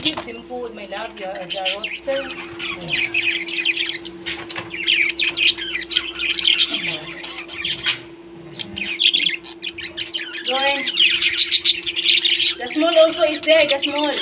give them food, my love. Your roaster. Join. The small also is there. The small.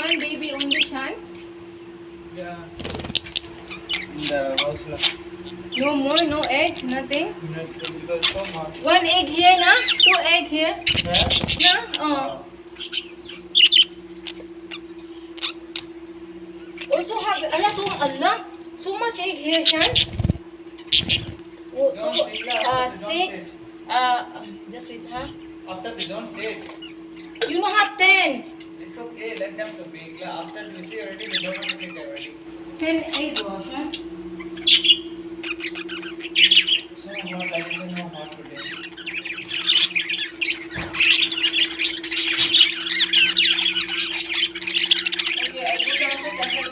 One baby only, Shan. Yeah. The house lah. No more, no egg, nothing. Because so much. One egg here, na? Two egg here. Yeah. Na? Also have so much egg here, Shan. Oh, Don't two, say that, six. don't Just wait, huh? After they don't say it. You know have 10. It's okay, let them to bake. After you see already, they don't want to take already. 10 egg, Shan. So what I don't know how to do. Okay, I do the second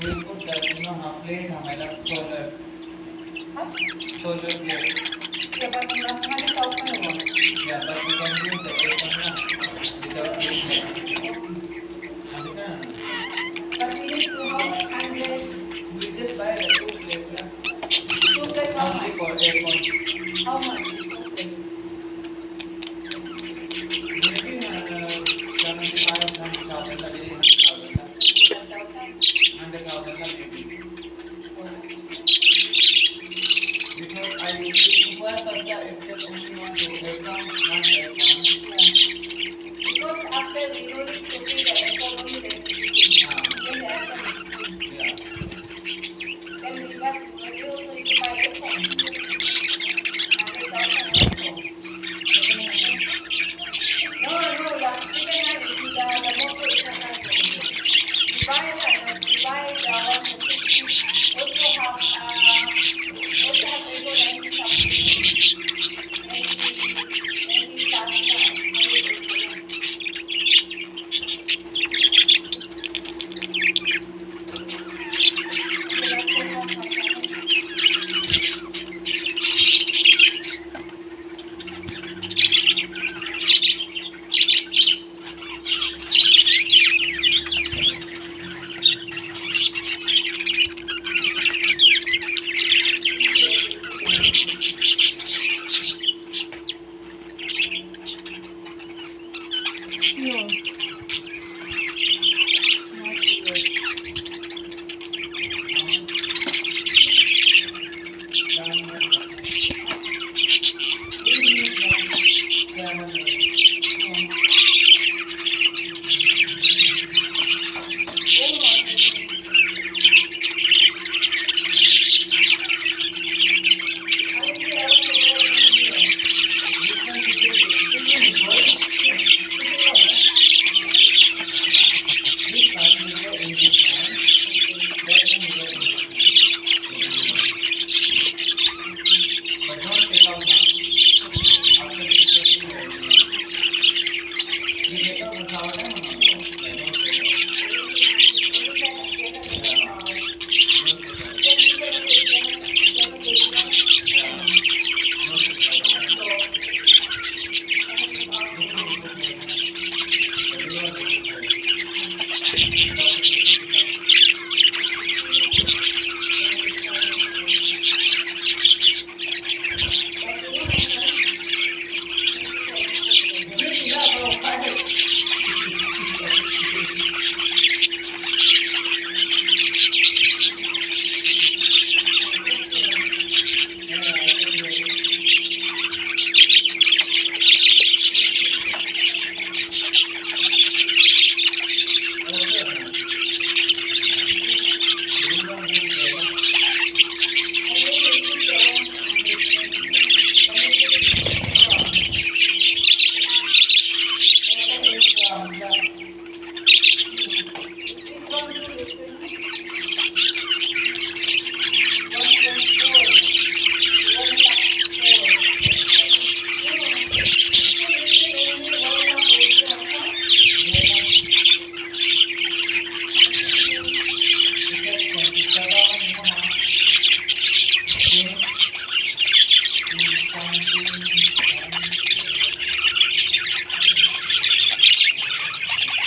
We'll put that, plate, solar. Solar plate. Yeah, but last time it also was. Yeah, but we can use the plate without plate. Understand? But we need to how much 100? We just buy the two plates. Two plates how Only much? for 8 months. How much? Two plates. Maybe 75 1,000 maybe 100,000 maybe. Because I require first if just only want to account, not Because after we don't need to pay the airport only then the airport is free. Yeah. Then we also need to buy airport. 100,000 also. No, the second hand is the motor is not No, not yet. No. Oh, not yet. I will say I was over in here. Okay. But don't take out now. After the picture, you take out the sour time or No. not? Yeah, don't take out. Only that they have Yeah, don't take out. because we have taken Yeah, don't take out. so I have to ask Look them. at the picture. Everyone take it first. Without the picture. But my son, he is also forbidden. Yeah, bro, why? Yeah, I can hear it. Okay, man. You don't do it. Yeah.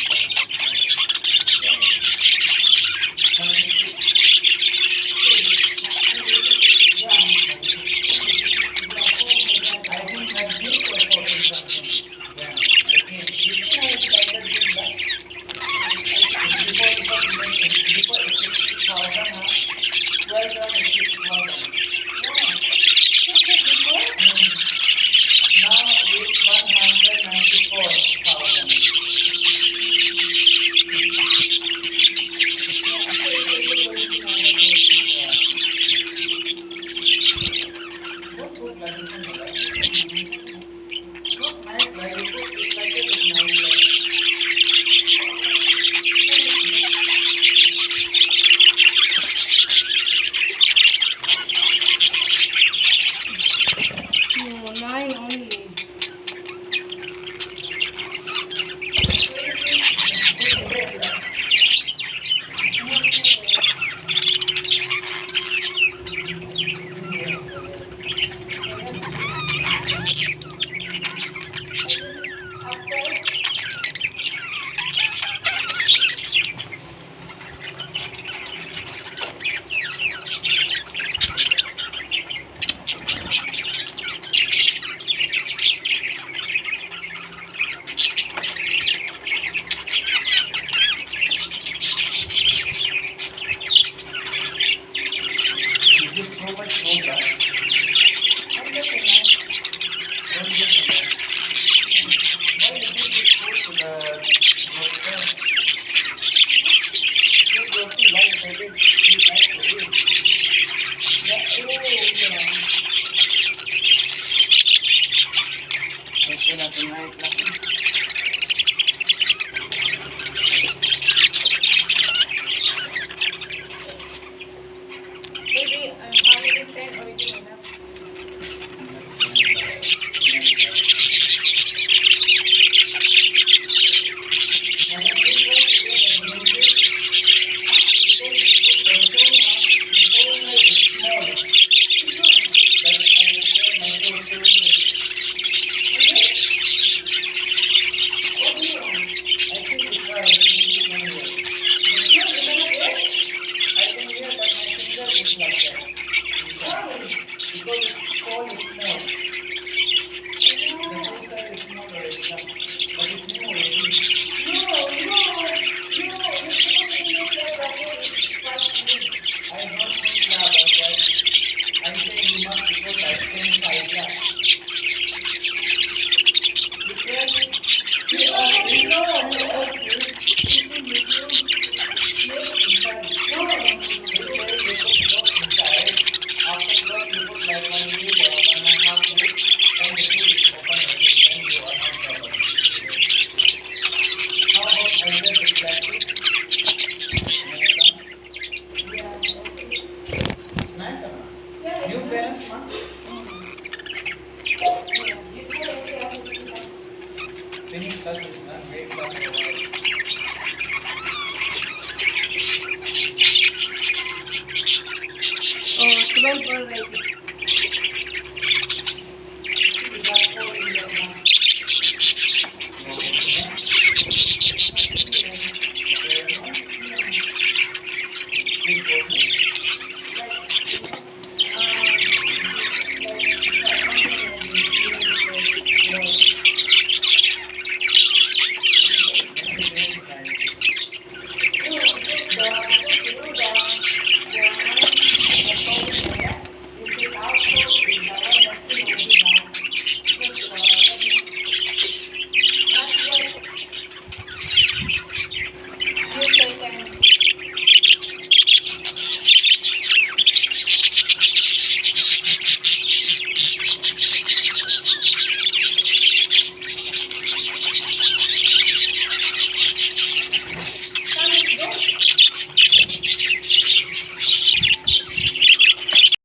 ऊपर पड़ रही थी।